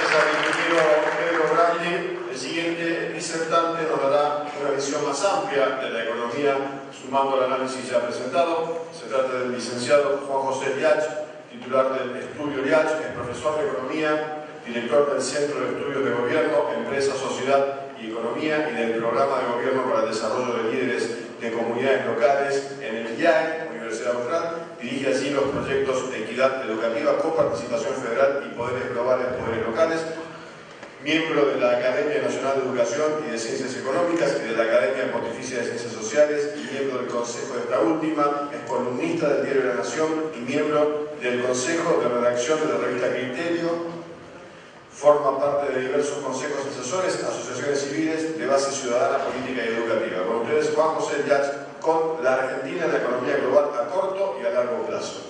Gracias al ingeniero Pedro Brandi. El siguiente disertante nos dará una visión más amplia de la economía, sumando al análisis ya presentado. Se trata del licenciado Juan José Liach, titular del Estudio Liach, es profesor de Economía, director del Centro de Estudios de Gobierno, Empresa, Sociedad y Economía y del Programa de Gobierno para el Desarrollo de Líderes de Comunidades Locales en el IAE, Universidad Austral. Dirige allí los proyectos de equidad educativa, coparticipación federal y poderes globales, poderes locales. Miembro de la Academia Nacional de Educación y de Ciencias Económicas y de la Academia Pontificia de Ciencias Sociales y miembro del Consejo de esta última, es columnista del Diario de la Nación y miembro del Consejo de Redacción de la revista Criterio. Forma parte de diversos consejos asesores, asociaciones civiles de base ciudadana, política y educativa. Con ustedes, Juan José Liach, con la Argentina en la economía global a corto y a largo plazo.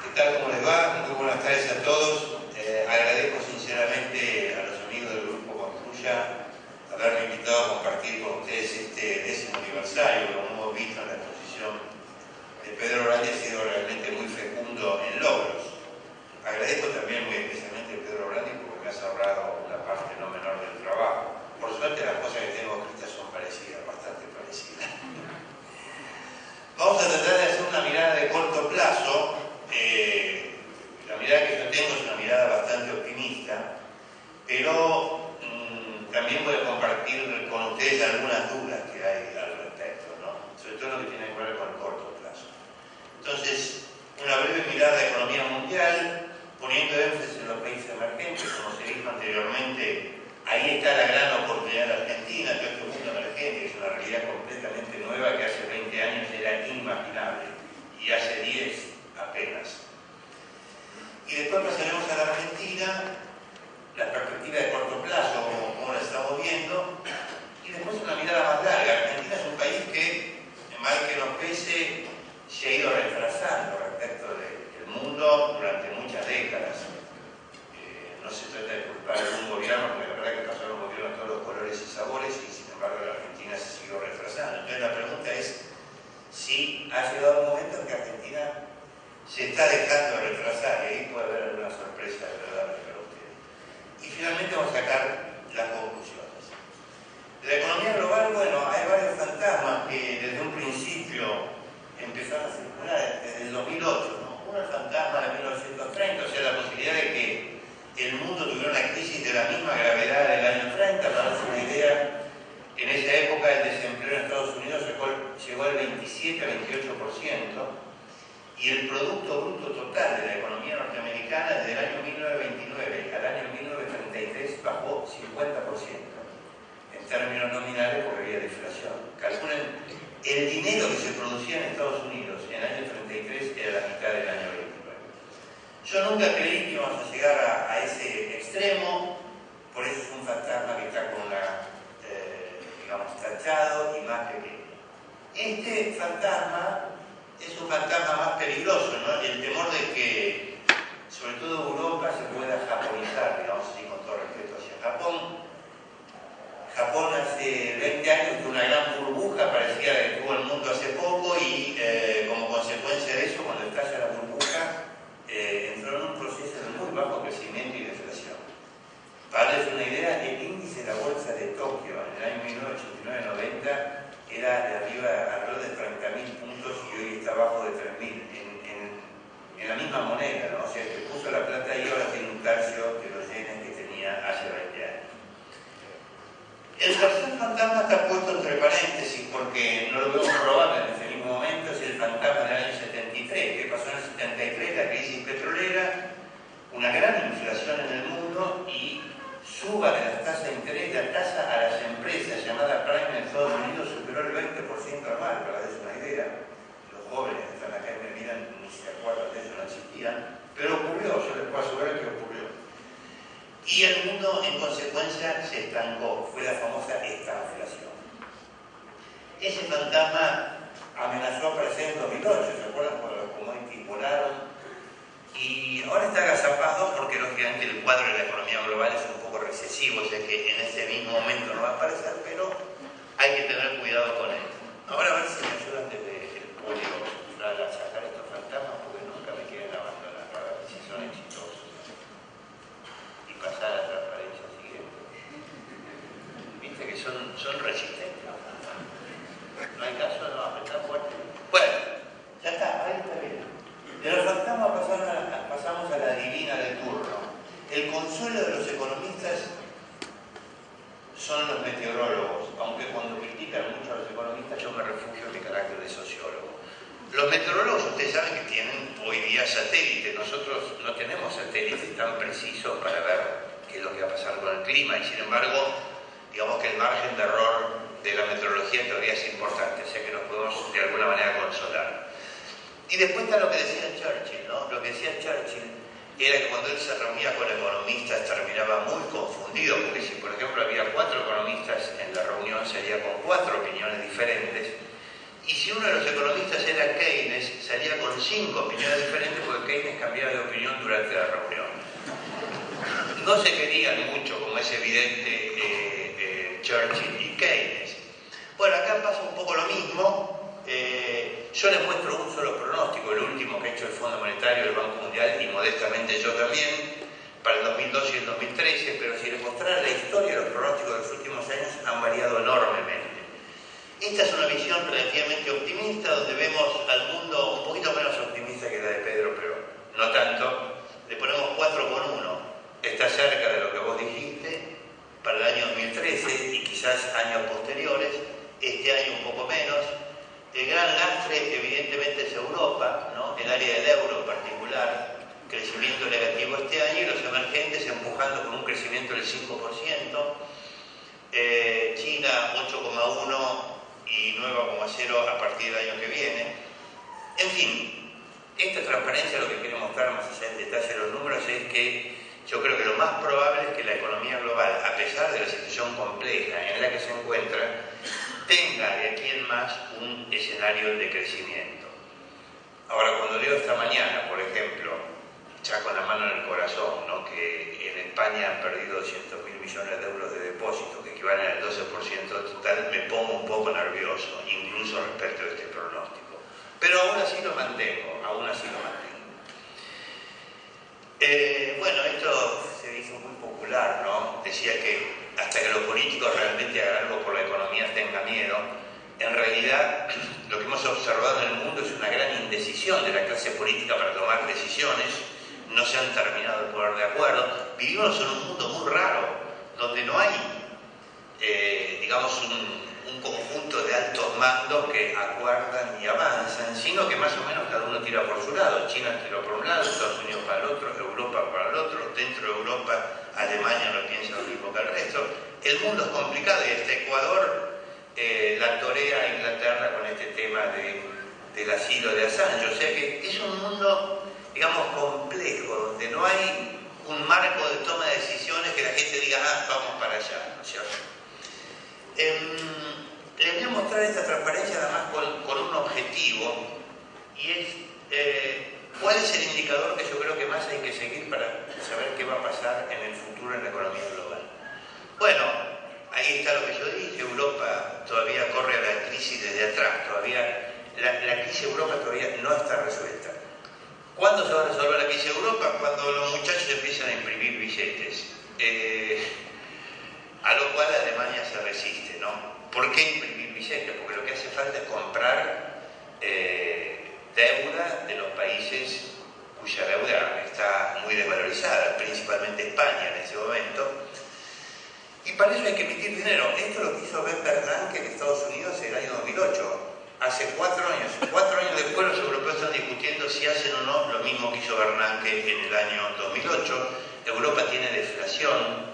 ¿Qué tal? ¿Cómo les va? Muy buenas tardes a todos. Agradezco sinceramente a los amigos del Grupo Confluya haberme invitado a compartir con ustedes este 10º aniversario. Como hemos visto en la exposición de Pedro Brandi, ha sido realmente muy fecundo en logros. Agradezco también muy especialmente a Pedro Brandi porque me has ahorrado una parte no menor del trabajo. Por suerte las cosas que tengo escritas son parecidas, bastante parecidas. Vamos a tratar de hacer una mirada de corto plazo. La mirada que yo tengo es una mirada bastante optimista, pero también voy a compartir con ustedes algunas dudas que hay al respecto, ¿no? Sobre todo lo que tiene que ver con el corto plazo. Entonces, una breve mirada de economía mundial, poniendo énfasis en los países emergentes, como se dijo anteriormente. Ahí está la gran oportunidad de Argentina, todo este mundo emergente, que es una realidad completamente nueva que hace 20 años era inimaginable y hace 10 apenas. Y después pasaremos a la Argentina, la perspectiva de corto plazo, como la estamos viendo, y después una mirada más larga. Argentina es un país que, mal que nos pese, se ha ido retrasando respecto del mundo durante muchas décadas. No se trata de culpar a algún gobierno, porque la verdad que pasaron gobiernos de todos los colores y sabores, y sin embargo la Argentina se siguió retrasando. Entonces la pregunta es si ha llegado un momento en que Argentina se está dejando de retrasar, y ahí puede haber alguna sorpresa de verdad para ustedes. Y finalmente vamos a sacar las conclusiones. De la economía global, bueno, hay varios fantasmas que desde un principio empezaron a circular, desde el 2008, ¿no? Uno, el fantasma de 1930, o sea, la posibilidad de que el mundo tuviera una crisis de la misma gravedad del año 30, para darse una idea. En esa época el desempleo en Estados Unidos llegó al 27-28%, y el Producto Bruto Total de la economía norteamericana desde el año 1929 al año 1933 bajó 50%. En términos nominales, porque había deflación. Calculen, el dinero que se producía en Estados Unidos en el año 33 era la mitad del año 29. Yo nunca creí que íbamos a llegar a ese extremo, por eso es un fantasma que está con digamos, tachado y más pequeño. Este fantasma es un fantasma más peligroso, ¿no? El temor de que, sobre todo Europa, se pueda japonizar, digamos así, con todo respeto hacia Japón. Japón hace 20 años tuvo una gran burbuja, parecía que tuvo el mundo hace poco, y como consecuencia de eso, cuando estalla la burbuja, entró en un proceso de muy bajo crecimiento y deflación. Para darles una idea, el índice de la bolsa de Tokio en el año 1989-90 era de arriba, alrededor de 30.000 puntos, y hoy está abajo de 3.000 en la misma moneda, ¿no? O sea, que puso la plata ahí, ahora tiene un tercio de los yenes que tenía hace 20 años. El tercer fantasma está puesto entre paréntesis porque no lo vemos probable en ese mismo momento, es el fantasma del año 73, que pasó en el 73, la crisis petrolera, una gran inflación en el mundo y suba de las tasas de interés. La tasa a las empresas llamada Prime en Estados Unidos superó el 20% anual, para darles una idea. Los jóvenes que están acá y me miran ni se acuerdan de eso, no existían, pero ocurrió, yo les puedo asegurar que ocurrió. Y el mundo en consecuencia se estancó, fue la famosa estanflación. Ese fantasma amenazó a aparecer en 2008, ¿se acuerdan? Cuando los commodities volaron. Y ahora está agazapado porque lógicamente el cuadro de la economía global es un poco recesivo, o sea que en ese mismo momento no va a aparecer, pero hay que tener cuidado con él. Ahora a ver si me ayudan desde el me refugio en mi carácter de sociólogo. Los meteorólogos, ustedes saben que tienen hoy día satélites. Nosotros no tenemos satélites tan precisos para ver qué es lo que va a pasar con el clima, y sin embargo, digamos que el margen de error de la meteorología todavía es importante, o sea que nos podemos de alguna manera consolar. Y después está lo que decía Churchill, ¿no? Lo que decía Churchill era que cuando él se reunía con economistas terminaba muy confundido, porque si por ejemplo había 4 economistas en la reunión salía con 4 opiniones diferentes, y si uno de los economistas era Keynes salía con 5 opiniones diferentes, porque Keynes cambiaba de opinión durante la reunión. No se querían mucho, como es evidente, Churchill y Keynes. Bueno, acá pasa un poco lo mismo. Yo les muestro un solo pronóstico, el último que ha hecho el Fondo Monetario, el Banco Mundial, y modestamente yo también, para el 2012 y el 2013, pero si les mostrara la historia de los pronósticos de los últimos años, han variado enormemente. Esta es una visión relativamente optimista, donde vemos al mundo un poquito menos optimista que la de Pedro, pero no tanto. Le ponemos 4 con 1, está cerca de lo que vos dijiste, para el año 2013 y quizás años posteriores, este año un poco menos. El gran lastre evidentemente es Europa, ¿no? El área del euro en particular, crecimiento negativo este año, y los emergentes empujando con un crecimiento del 5%, China 8,1 y 9,0 a partir del año que viene. En fin, esta transparencia lo que quiero mostrar más allá en detalle de los números es que yo creo que lo más probable es que la economía global, a pesar de la situación compleja en la que se encuentra, tenga de aquí en más un escenario de crecimiento. Ahora, cuando leo esta mañana, por ejemplo, ya con la mano en el corazón, ¿no?, que en España han perdido 200.000 millones de euros de depósito, que equivalen al 12% total, me pongo un poco nervioso, incluso respecto de este pronóstico. Pero aún así lo mantengo, bueno, esto se hizo muy popular, ¿no? Decía que hasta que los políticos realmente hagan algo por la economía tenga miedo. En realidad, lo que hemos observado en el mundo es una gran indecisión de la clase política para tomar decisiones. No se han terminado de poner de acuerdo. Vivimos en un mundo muy raro, donde no hay, digamos, un conjunto de altos mandos que acuerdan y avanzan, sino que más o menos cada uno tira por su lado. China tira por un lado, Estados Unidos para el otro, Europa para el otro, dentro de Europa Alemania no piensa lo mismo que el resto. El mundo es complicado, y hasta Ecuador la torea a Inglaterra con este tema del asilo de Assange. O sea que es un mundo, digamos, complejo, donde no hay un marco de toma de decisiones que la gente diga, vamos para allá, ¿no es cierto? Les voy a mostrar esta transparencia además con un objetivo, y es cuál es el indicador que yo creo que más hay que seguir para saber qué va a pasar en el futuro en la economía global. Bueno, ahí está lo que yo dije. Europa todavía corre a la crisis desde atrás, todavía la crisis de Europa todavía no está resuelta. ¿Cuándo se va a resolver la crisis de Europa? Cuando los muchachos empiezan a imprimir billetes, a lo cual Alemania se resiste, ¿no? ¿Por qué imprimir billetes? Porque lo que hace falta es comprar deuda de los países cuya deuda está muy desvalorizada, principalmente España en ese momento. Y para eso hay que emitir dinero. Esto es lo que hizo Ben Bernanke en Estados Unidos en el año 2008. Hace 4 años. 4 años después los europeos están discutiendo si hacen o no lo mismo que hizo Bernanke en el año 2008. Europa tiene deflación.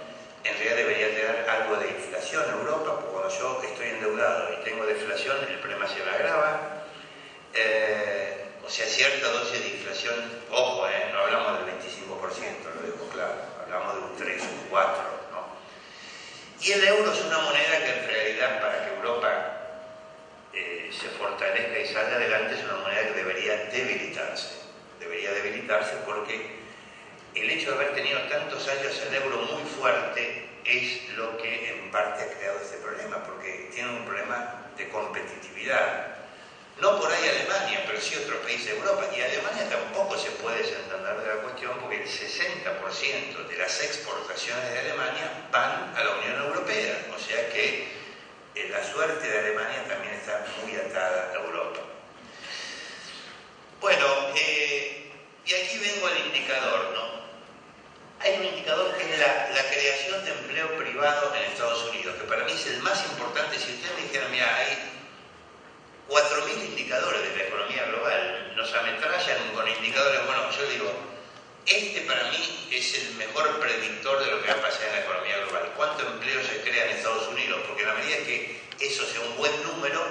En realidad debería tener algo de inflación en Europa, porque cuando yo estoy endeudado y tengo deflación, el problema se me agrava. O sea, cierta dosis de inflación, ojo, no hablamos del 25%, lo digo claro, hablamos de un 3, un 4, ¿no? Y el euro es una moneda que en realidad, para que Europa se fortalezca y salga adelante, es una moneda que debería debilitarse porque el hecho de haber tenido tantos años el euro muy fuerte es lo que en parte ha creado este problema, porque tiene un problema de competitividad. No por ahí Alemania, pero sí otros países de Europa. Y Alemania tampoco se puede desentender de la cuestión, porque el 60% de las exportaciones de Alemania van a la Unión Europea. O sea que la suerte de Alemania también está muy atada a Europa. Bueno, y aquí vengo al indicador, ¿no? Hay un indicador que es la creación de empleo privado en Estados Unidos, que para mí es el más importante. Si ustedes me dijeran, mira, hay Este para mí es el mejor predictor de lo que va a pasar en la economía global. ¿Cuánto empleo se crea en Estados Unidos? Porque a la medida que eso sea un buen número,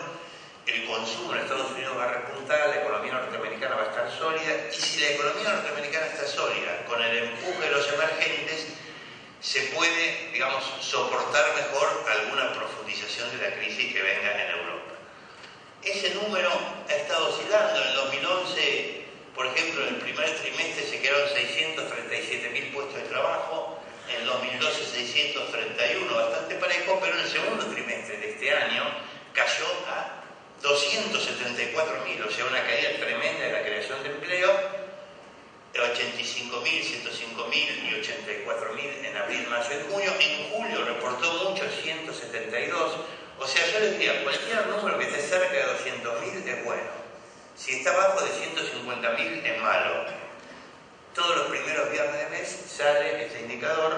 el consumo en Estados Unidos va a repuntar, la economía norteamericana va a estar sólida, y si la economía norteamericana está sólida, con el empuje de los emergentes, se puede, digamos, soportar mejor alguna profundización de la crisis que venga en Europa. Ese número ha estado oscilando. En el 2011, por ejemplo, en el primer trimestre se crearon 637.000 puestos de trabajo, en el 2012 631, bastante parejo, pero en el segundo trimestre de este año cayó a 274.000, o sea, una caída tremenda de la creación de empleo, 85.000, 105.000 y 84.000 en abril, mayo y junio. En julio reportó mucho, 172. O sea, yo les diría, cualquier número que esté cerca de 200.000 es bueno. Si está abajo de 150.000 es malo. Todos los primeros viernes de mes sale este indicador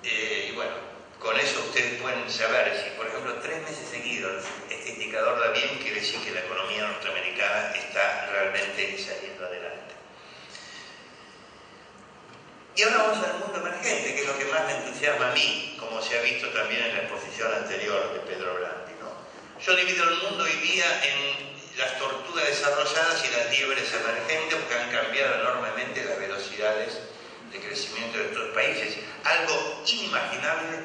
y bueno, con eso ustedes pueden saber si, por ejemplo, 3 meses seguidos este indicador da bien, quiere decir que la economía norteamericana está realmente saliendo adelante. Y ahora vamos al mundo emergente, que es lo que más me entusiasma a mí, como se ha visto también en la exposición anterior de Pedro Blandi, ¿no? Yo divido el mundo hoy día en las tortugas desarrolladas y las liebres emergentes, porque han cambiado enormemente las velocidades de crecimiento de estos países. Algo inimaginable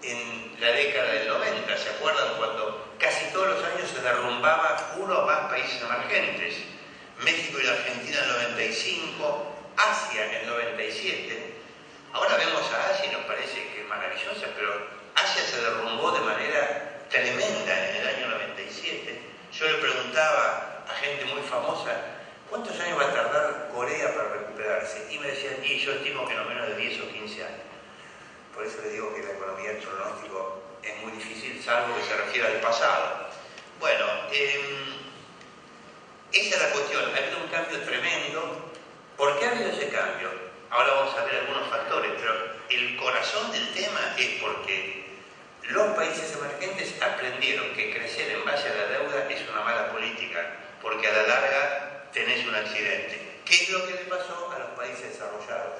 en la década del 90. ¿Se acuerdan cuando casi todos los años se derrumbaba uno o más países emergentes? México y la Argentina en el 95, Asia en el 97. Ahora vemos a Asia y nos parece que es maravillosa, pero Asia se derrumbó de manera tremenda en el año 97. Yo le preguntaba a gente muy famosa, ¿cuántos años va a tardar Corea para recuperarse? Y me decían, y yo estimo que no menos de 10 o 15 años. Por eso les digo que la economía del pronóstico es muy difícil, salvo que se refiera al pasado. Bueno, esa es la cuestión. Ha habido un cambio tremendo. ¿Por qué ha habido ese cambio? Ahora vamos a ver algunos factores, pero el corazón del tema es porque los países emergentes aprendieron que crecer en base a la deuda es una mala política, porque a la larga tenés un accidente. ¿Qué es lo que le pasó a los países desarrollados?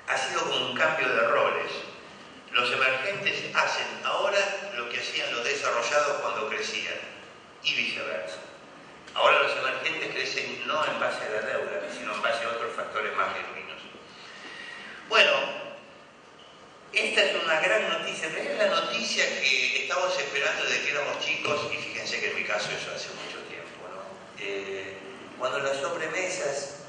Ha sido como un cambio de roles. Los emergentes hacen ahora lo que hacían los desarrollados cuando crecían, y viceversa. Ahora los emergentes crecen no en base a la deuda, sino en base a otros factores más genuinos. Bueno, esta es una gran noticia, en realidad es la noticia que estamos esperando desde que éramos chicos, y fíjense que en mi caso eso hace mucho tiempo, ¿no? Cuando en las sobremesas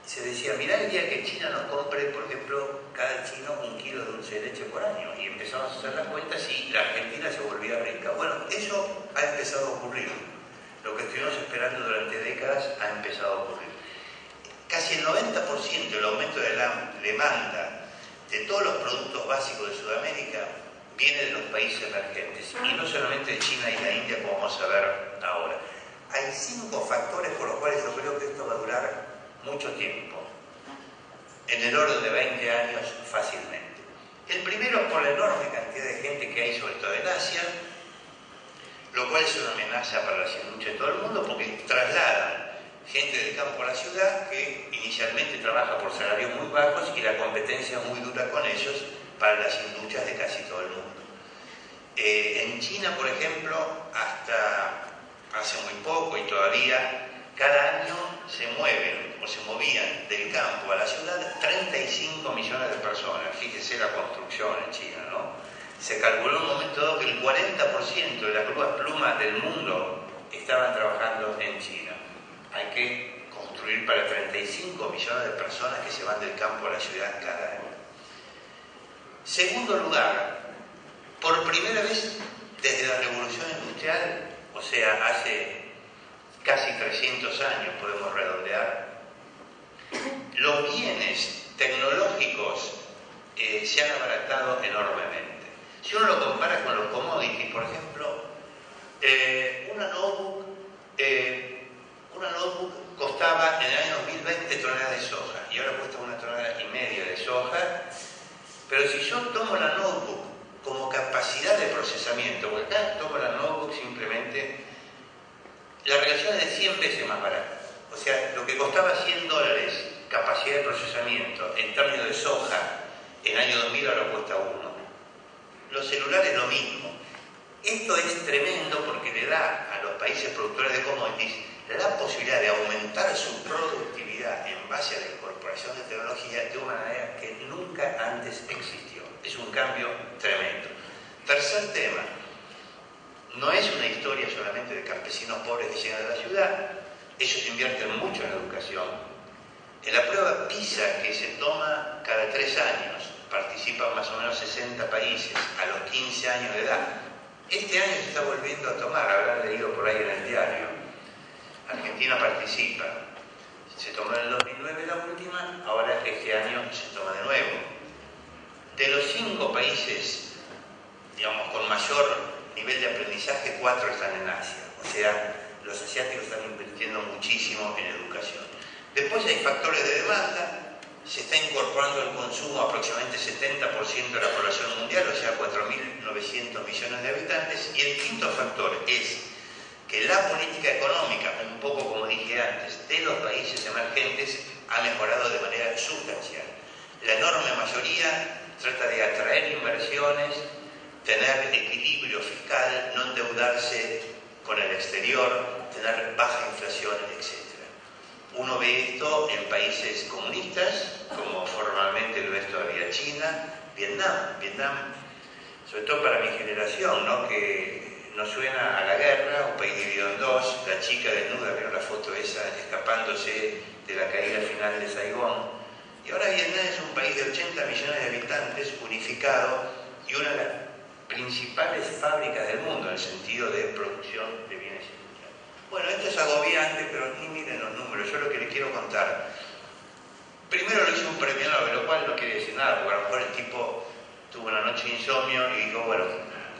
se decía, mirá el día que China nos compre, por ejemplo, cada chino 1 kilo de dulce de leche por año, y empezamos a hacer las cuentas y la Argentina se volvía rica. Bueno, eso ha empezado a ocurrir. Lo que estuvimos esperando durante décadas ha empezado a ocurrir. Casi el 90% del aumento de la demanda de todos los productos básicos de Sudamérica viene de los países emergentes, y no solamente de China y la India, como vamos a ver ahora. Hay 5 factores por los cuales yo creo que esto va a durar mucho tiempo, en el orden de 20 años fácilmente. El primero es por la enorme cantidad de gente que hay, sobre todo en Asia, lo cual es una amenaza para la industria de todo el mundo, porque trasladan gente del campo a la ciudad que inicialmente trabaja por salarios muy bajos y la competencia es muy dura con ellos para las industrias de casi todo el mundo. En China, por ejemplo, hasta hace muy poco y todavía, cada año se mueven o se movían del campo a la ciudad 35 millones de personas. Fíjese la construcción en China, ¿no? Se calculó en un momento dado que el 40% de las grúas plumas del mundo estaban trabajando en China. Hay que construir para 35 millones de personas que se van del campo a la ciudad cada año. Segundo lugar, por primera vez desde la Revolución Industrial, o sea, hace casi 300 años podemos redondear, los bienes tecnológicos se han abaratado enormemente. Si uno lo compara con los commodities, por ejemplo, una notebook costaba en el año 2020 toneladas de soja, y ahora cuesta 1,5 toneladas de soja. Pero si yo tomo la notebook como capacidad de procesamiento, porque acá tomo la notebook simplemente, la relación es de 100 veces más barata. O sea, lo que costaba $100 capacidad de procesamiento en términos de soja en el año 2000 ahora cuesta 1. Los celulares lo mismo. Esto es tremendo porque le da a los países productores de commodities la posibilidad de aumentar su productividad en base a la incorporación de tecnología de una manera que nunca antes existió. Es un cambio tremendo. Tercer tema, no es una historia solamente de campesinos pobres que llegan a la ciudad, ellos invierten mucho en la educación. En la prueba PISA, que se toma cada 3 años, participan más o menos 60 países a los 15 años de edad. Este año se está volviendo a tomar, habrán leído por ahí en el diario. Argentina participa. Se tomó en el 2009 la última, ahora este año se toma de nuevo. De los 5 países, digamos, con mayor nivel de aprendizaje, 4 están en Asia. O sea, los asiáticos están invirtiendo muchísimo en educación. Después hay factores de demanda. Se está incorporando el consumo a aproximadamente 70% de la población mundial, o sea, 4.900 millones de habitantes. Y el quinto factor es que la política económica, un poco como dije antes, de los países emergentes ha mejorado de manera sustancial. La enorme mayoría trata de atraer inversiones, tener equilibrio fiscal, no endeudarse con el exterior, tener baja inflación, etc. Uno ve esto en países comunistas, como formalmente lo es todavía China, Vietnam, sobre todo para mi generación, ¿no? Que nos suena a la guerra, un país dividido en dos, la chica desnuda, vieron la foto esa, escapándose de la caída final de Saigón. Y ahora Vietnam es un país de 80 millones de habitantes, unificado, y una de las principales fábricas del mundo en el sentido de producción de bienes industriales. Bueno, esto es agobiante, pero ni miren los números. Yo lo que les quiero contar, primero lo hizo un premio Nobel, lo cual no quiere decir nada, porque a lo mejor el tipo tuvo una noche de insomnio y dijo, bueno,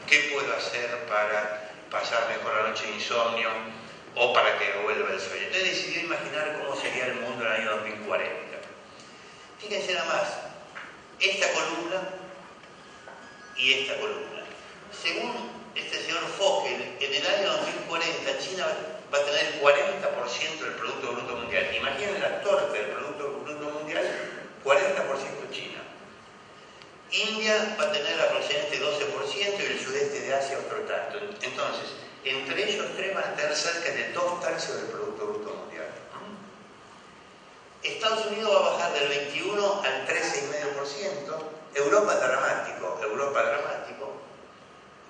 ¿qué puedo hacer para pasar mejor la noche de insomnio o para que vuelva el sueño? Entonces decidió imaginar cómo sería el mundo en el año 2040. Fíjense nada más, esta columna y esta columna. Según este señor Fogel, en el año 2040 China va a tener el 40% del Producto Bruto Mundial. Imaginen la torta del Producto Bruto Mundial, 40% China. India va a tener aproximadamente 12% y el sudeste de Asia otro tanto. Entonces, entre ellos tres van a tener cerca de 2/3 del Producto Bruto Mundial. Estados Unidos va a bajar del 21 al 13,5%. Europa dramático.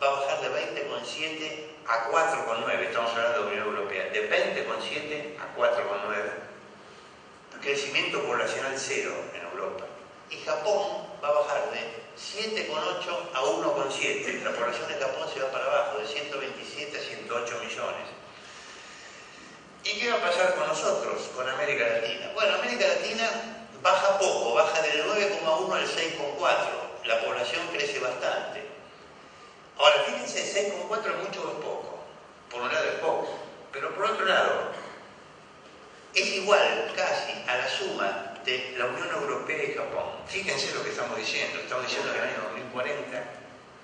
Va a bajar de 20,7 a 4,9. Estamos hablando de Unión Europea. De 20,7 a 4,9. Crecimiento poblacional cero en Europa. Y Japón va a bajar de 7,8 a 1,7. La población de Japón se va para abajo, de 127 a 108 millones. ¿Y qué va a pasar con nosotros, con América Latina? Bueno, América Latina baja poco, baja del 9,1 al 6,4. La población crece bastante. Ahora, fíjense, 6,4 es mucho o es poco. Por un lado es poco, pero por otro lado es igual casi a la suma de la Unión Europea y Japón. Fíjense lo que estamos diciendo. Estamos diciendo que en el año 2040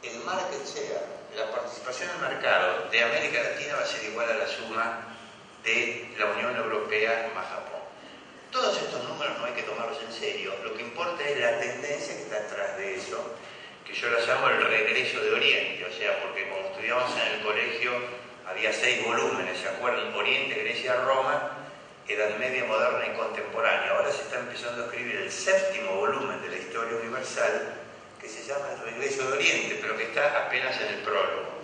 el market share, la participación en el mercado de América Latina va a ser igual a la suma de la Unión Europea más Japón. Todos estos números no hay que tomarlos en serio. Lo que importa es la tendencia que está atrás de eso, que yo la llamo el regreso de Oriente, o sea, porque como estudiamos en el colegio había 6 volúmenes, ¿se acuerdan? Oriente, Grecia, Roma, Edad Media, Moderna y Contemporánea. Ahora se está empezando a escribir el 7º volumen de la Historia Universal, que se llama El Regreso de Oriente, pero que está apenas en el prólogo.